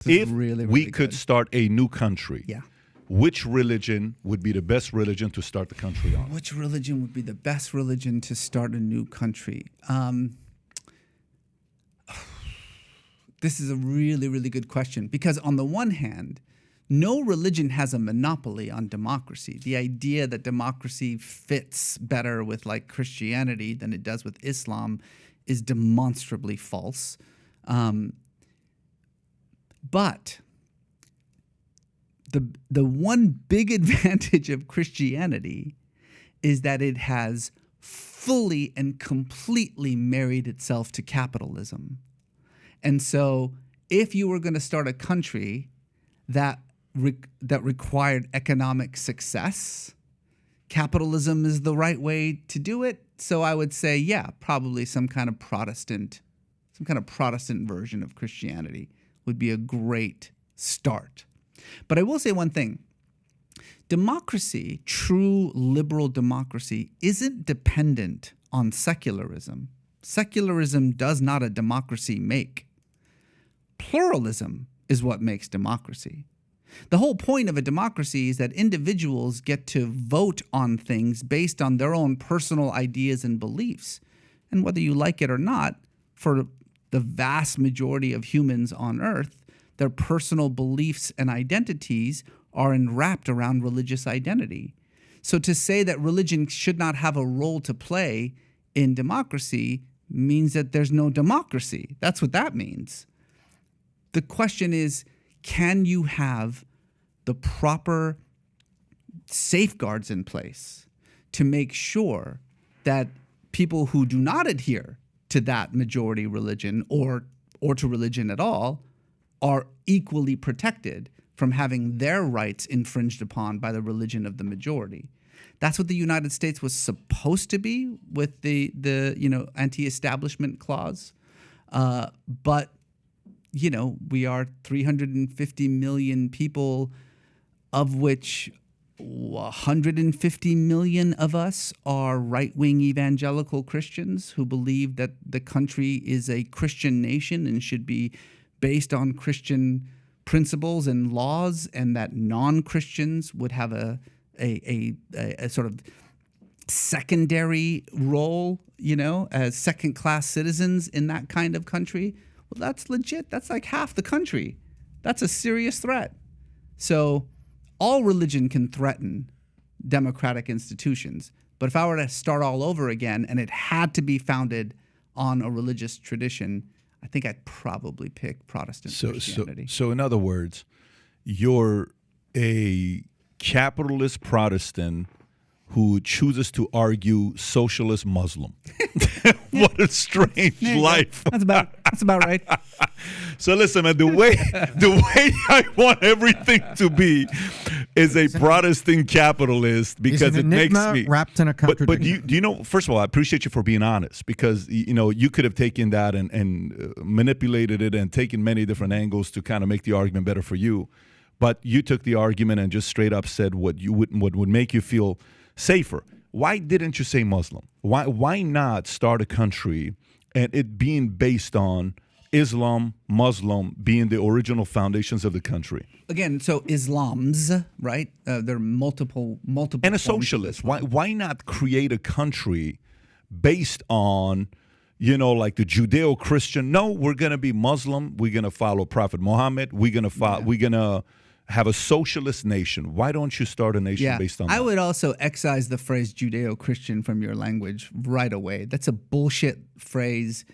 If we could start a new country, Yeah. which religion would be the best religion to start the country on? Which religion would be the best religion to start a new country? This is a really, really good question, because on the one hand, no religion has a monopoly on democracy. The idea that democracy fits better with like Christianity than it does with Islam is demonstrably false. But the one big advantage of Christianity is that it has fully and completely married itself to capitalism. And so if you were going to start a country that required economic success, capitalism is the right way to do it. So I would say, yeah, probably some kind of Protestant version of Christianity would be a great start. But I will say one thing. Democracy, true liberal democracy, isn't dependent on secularism. Secularism does not a democracy make. Pluralism is what makes democracy. The whole point of a democracy is that individuals get to vote on things based on their own personal ideas and beliefs. And whether you like it or not, for the vast majority of humans on Earth, their personal beliefs and identities are enwrapped around religious identity. So to say that religion should not have a role to play in democracy means that there's no democracy. That's what that means. The question is, can you have the proper safeguards in place to make sure that people who do not adhere to that majority religion or to religion at all are equally protected from having their rights infringed upon by the religion of the majority? That's what the United States was supposed to be with the anti-establishment clause. But we are 350 million people, of which 150 million of us are right-wing evangelical Christians who believe that the country is a Christian nation and should be based on Christian principles and laws, and that non-Christians would have a sort of secondary role, as second-class citizens in that kind of country. Well, that's legit. That's like half the country. That's a serious threat. So all religion can threaten democratic institutions. But if I were to start all over again and it had to be founded on a religious tradition, I think I'd probably pick Protestant Christianity. So in other words, you're a capitalist Protestant who chooses to argue socialist Muslim. What a strange life. That's about right. So listen, man, the way I want everything to be is a Protestant capitalist, because it makes me wrapped in a contradiction. But do you know, first of all, I appreciate you for being honest, because you could have taken that and manipulated it and taken many different angles to kind of make the argument better for you. But you took the argument and just straight up said what would make you feel safer. Why didn't you say Muslim? Why not start a country and it being based on Islam, Muslim being the original foundations of the country? Again, so Islam's, right? There are multiple. And a socialist. Why not create a country based on, like the Judeo-Christian? No, we're going to be Muslim. We're going to follow Prophet Muhammad. We're going to have a socialist nation. Why don't you start a nation based on that? I would also excise the phrase Judeo-Christian from your language right away. That's a bullshit phrase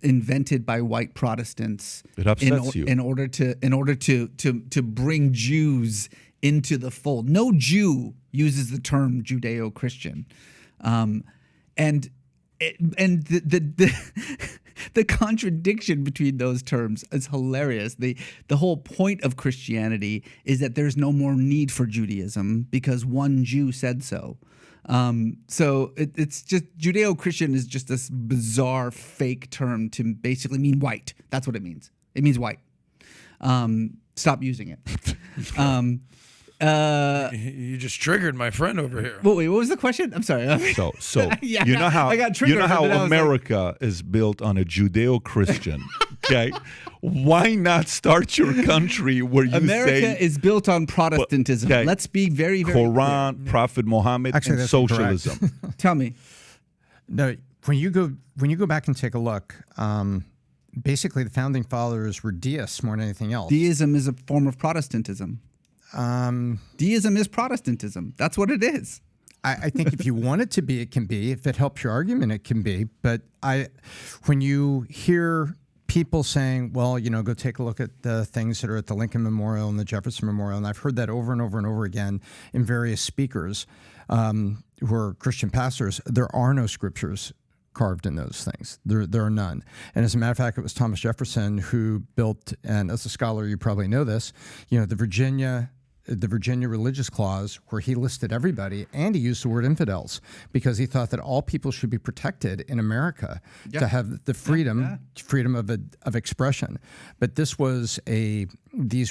invented by white Protestants. It upsets you. In order to bring Jews into the fold. No Jew uses the term Judeo-Christian. And the contradiction between those terms is hilarious. The whole point of Christianity is that there's no more need for Judaism because one Jew said so. So it's just Judeo-Christian is just this bizarre fake term to basically mean white. That's what it means. It means white. Stop using it. You just triggered my friend over here. Wait, what was the question? I'm sorry. So Yeah, you know how I got triggered, you know how and then I was America is built on a Judeo-Christian Okay, why not start your country where you America say is built on Protestantism. okay. Let's be very, very Quran, clear. Prophet Muhammad, Actually, and that's socialism? Tell me. No, when you go back and take a look, basically the founding fathers were deists more than anything else. Deism is a form of Protestantism. Deism is Protestantism. That's what it is. I think if you want it to be, it can be. If it helps your argument, it can be. But when you hear people saying, well, go take a look at the things that are at the Lincoln Memorial and the Jefferson Memorial, and I've heard that over and over and over again in various speakers who are Christian pastors, there are no scriptures carved in those things. There are none. And as a matter of fact, it was Thomas Jefferson who built, and as a scholar, you probably know this, the Virginia Religious Clause, where he listed everybody, and he used the word infidels because he thought that all people should be protected in America to have the freedom of expression. But these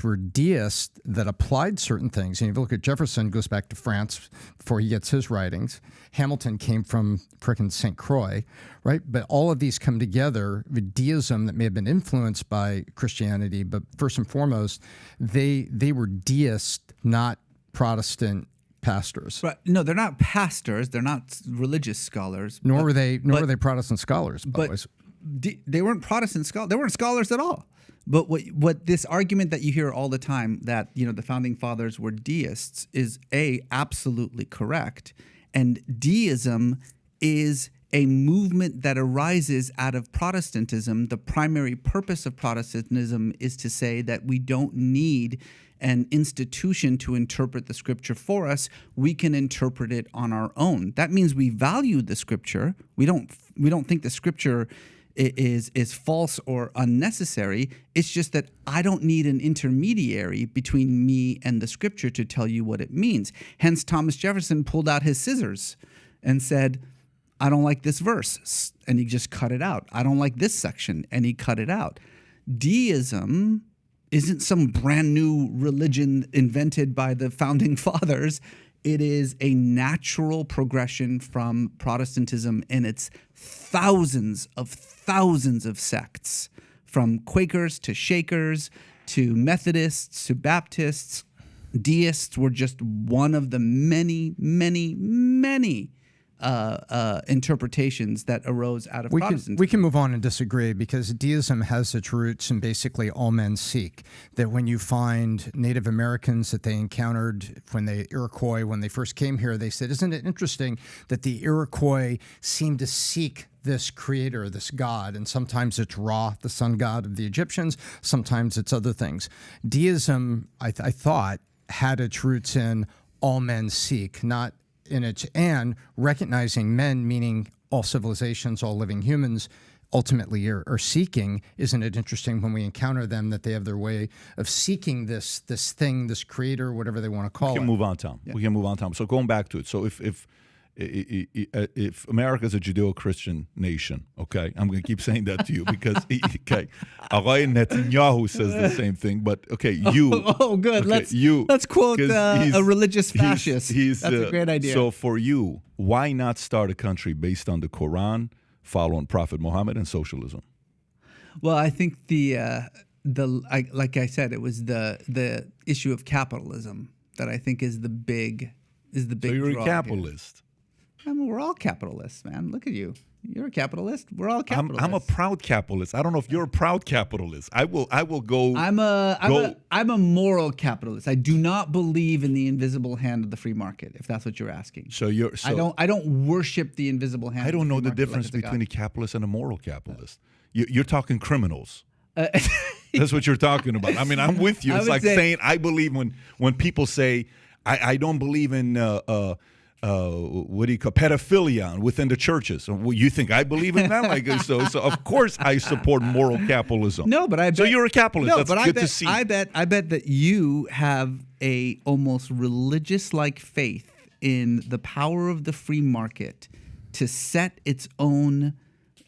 were deists that applied certain things. And if you look at Jefferson, goes back to France before he gets his writings. Hamilton came from frickin' St. Croix, right? But all of these come together with deism that may have been influenced by Christianity, but first and foremost, they were deists, not Protestant pastors. But no, they're not pastors. They're not religious scholars. Nor were they Protestant scholars. But they weren't Protestant scholars. They weren't scholars at all. But what this argument that you hear all the time that the founding fathers were deists is absolutely correct. And deism is a movement that arises out of Protestantism. The primary purpose of Protestantism is to say that we don't need an institution to interpret the scripture for us. We can interpret it on our own. That means we value the scripture. We don't think the scripture is false or unnecessary. It's just that I don't need an intermediary between me and the scripture to tell you what it means. Hence, Thomas Jefferson pulled out his scissors and said, I don't like this verse, and he just cut it out. I don't like this section, and he cut it out. Deism isn't some brand new religion invented by the founding fathers. It is a natural progression from Protestantism and its thousands of sects, from Quakers to Shakers to Methodists to Baptists. Deists were just one of the many, many, many interpretations that arose out of Protestantism. We can move on and disagree because deism has its roots in basically all men seek. That when you find Native Americans that they encountered when they first came here, they said, isn't it interesting that the Iroquois seem to seek this creator, this God, and sometimes it's Ra, the sun god of the Egyptians, sometimes it's other things. Deism, I thought, had its roots in all men seek, not in its, and recognizing men, meaning all civilizations, all living humans, ultimately are seeking. Isn't it interesting when we encounter them that they have their way of seeking this thing, this creator, whatever they want to call it? We can move on, Tom. Yeah. We can move on, Tom. So going back to it. So if America is a Judeo-Christian nation, okay, I'm going to keep saying that to you because, okay, Alain Netanyahu says the same thing, but okay, you. Oh, good. Okay, let's quote 'cause a religious fascist. That's a great idea. So for you, why not start a country based on the Quran, following Prophet Muhammad, and socialism? Well, I think like I said, it was the issue of capitalism that I think is the big So you're draw a here. capitalist. I mean, we're all capitalists, man. Look at you. You're a capitalist. We're all capitalists. I'm a proud capitalist. I don't know if you're a proud capitalist. I will go. I'm a moral capitalist. I do not believe in the invisible hand of the free market, if that's what you're asking. So you're. So I don't worship the invisible hand. I don't know of the the free market difference like it's a between a god. capitalist and a moral capitalist. You're talking criminals. That's what you're talking about. I mean, I'm with you. I It's would like say- saying I believe when people say I don't believe in what do you call pedophilia within the churches. Well, you think I believe in that? Like so of course I support moral capitalism. No, but I bet, so you're a capitalist. No, That's but good to see. I bet that you have a almost religious-like faith in the power of the free market to set its own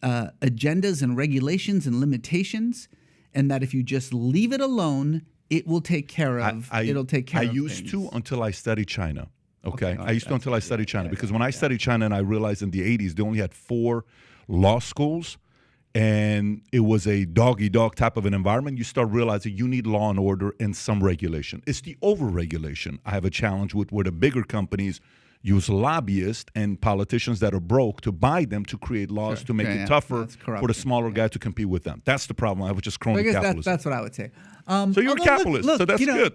agendas and regulations and limitations, and that if you just leave it alone, it will take care of. It'll take care. I of used things. to until I studied China. Okay, all I used to until I studied China because when I studied China and I realized in the 80s they only had 4 law schools, and it was a dog-eat-dog type of an environment, you start realizing you need law and order and some regulation. It's the over-regulation I have a challenge with, where the bigger companies use lobbyists and politicians that are broke to buy them to create laws to make it tougher for the smaller guy to compete with them. That's the problem I have with just crony capitalism. That's what I would say. So you're a capitalist, so that's good.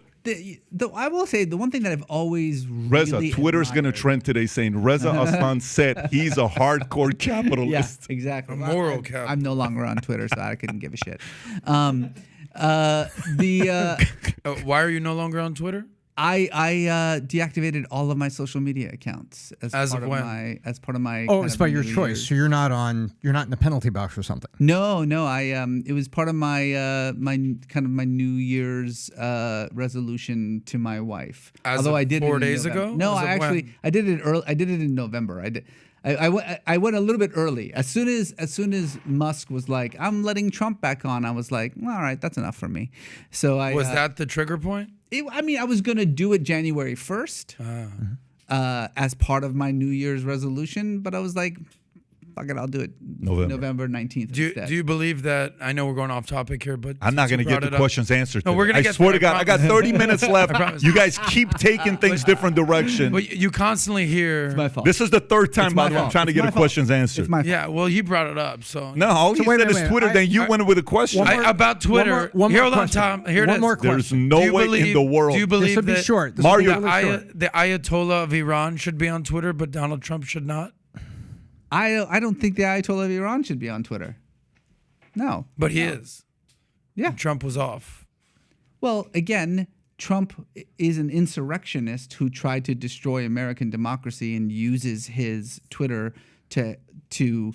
I will say the one thing that I've always Reza, really Twitter's going to admired- trend today saying Reza Aslan said he's a hardcore capitalist. Yeah, exactly. A moral capitalist. I'm no longer on Twitter, so I couldn't give a shit. Why are you no longer on Twitter? I deactivated all of my social media accounts as part of my Oh, it's by your choice. So you're not in the penalty box or something. No. It was part of my my New Year's resolution to my wife. Although I did 4 it in days November. ago? No, As of I actually when? I did it early. I did it in November. I went a little bit early. As soon as Musk was like, "I'm letting Trump back on," I was like, "All right, that's enough for me." So Was that the trigger point? I was gonna do it January 1st as part of my New Year's resolution, but I was like, fuck it, I'll do it November 19th instead. Do you believe that? I know we're going off topic here, but I'm not going to get the questions answered. No, we're today. gonna I get swear there, to I God, I got promise. 30 minutes left. promise. You guys keep taking things different direction. But you constantly hear. It's my fault. This is the third time, by the way, I'm fault. trying to It's get my the fault. questions answered. It's my fault. Yeah, well, he brought it up, so. No, all he wait said a is minute. Twitter, then you went with a question. About Twitter. One more Hold on, question. Tom. Here it One is. more There's question. no Do you way believe- in the world. Do you believe This will be that short. This Mario- will be really short. the Ayatollah of Iran should be on Twitter, but Donald Trump should not? I don't think the Ayatollah of Iran should be on Twitter. No. But he is. Yeah. Trump was off. Well, again, Trump is an insurrectionist who tried to destroy American democracy and uses his Twitter to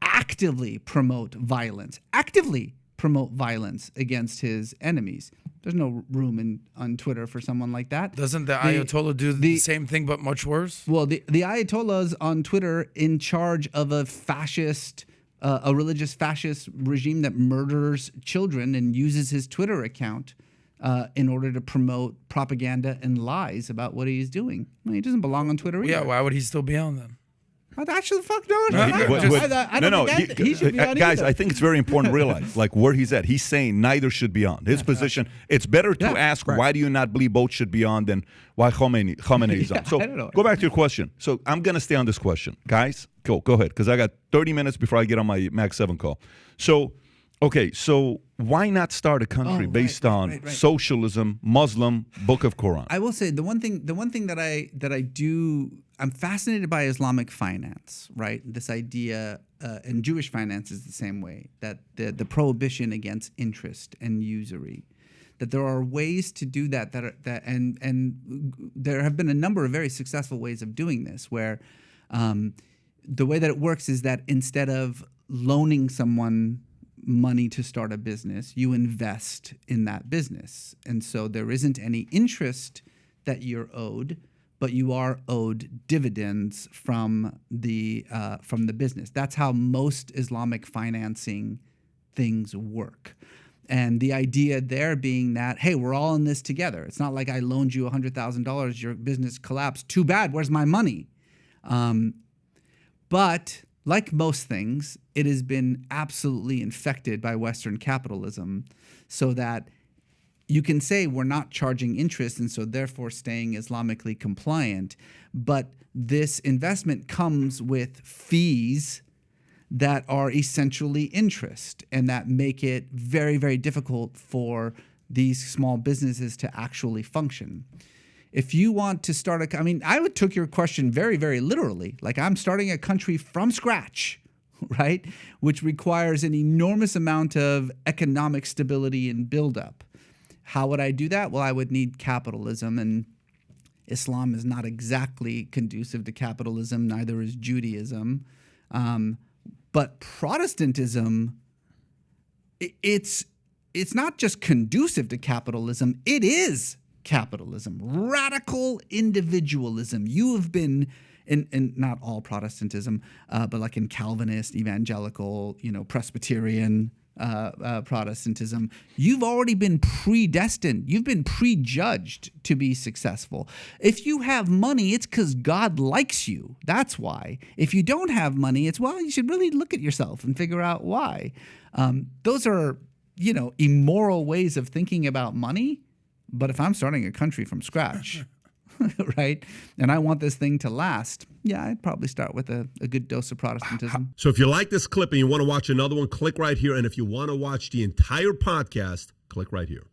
actively promote violence. Actively promote violence against his enemies. There's no room on Twitter for someone like that. Doesn't the Ayatollah do the same thing but much worse? Well, the Ayatollah's on Twitter in charge of a fascist, a religious fascist regime that murders children and uses his Twitter account in order to promote propaganda and lies about what he's doing. I mean, he doesn't belong on Twitter either. Yeah, why would he still be on them? Actually, fuck no. No, I he- don't think he should be on guys, either. I think it's very important to realize, like where he's at. He's saying neither should be on. His position, it's better to ask why do you not believe both should be on than why Khamenei's on. So I don't know. go back to your question. So I'm going to stay on this question. Guys, go ahead, because I got 30 minutes before I get on my Max 7 call. So, okay, so why not start a country based on socialism, Muslim, Book of Quran? I will say the one thing that I do, I'm fascinated by Islamic finance, right? This idea, and Jewish finance is the same way, that the prohibition against interest and usury, that there are ways to do that and there have been a number of very successful ways of doing this, where the way that it works is that instead of loaning someone money to start a business, you invest in that business. And so there isn't any interest that you're owed, but you are owed dividends from the business. That's how most Islamic financing things work. And the idea there being that, hey, we're all in this together. It's not like I loaned you $100,000, your business collapsed. Too bad, where's my money? But like most things, it has been absolutely infected by Western capitalism, so that you can say we're not charging interest and so therefore staying Islamically compliant, but this investment comes with fees that are essentially interest and that make it very, very difficult for these small businesses to actually function. If you want to start I took your question very, very literally. Like, I'm starting a country from scratch, right? Which requires an enormous amount of economic stability and buildup. How would I do that? Well, I would need capitalism, and Islam is not exactly conducive to capitalism, neither is Judaism. But Protestantism, it's not just conducive to capitalism, it is capitalism, radical individualism. You have been in not all Protestantism, but like in Calvinist, evangelical, Presbyterian, Protestantism, you've already been predestined. You've been prejudged to be successful. If you have money, it's because God likes you. That's why. If you don't have money, it's, well, you should really look at yourself and figure out why. Those are, immoral ways of thinking about money. But if I'm starting a country from scratch, right, and I want this thing to last, yeah, I'd probably start with a good dose of Protestantism. So if you like this clip and you want to watch another one, click right here. And if you want to watch the entire podcast, click right here.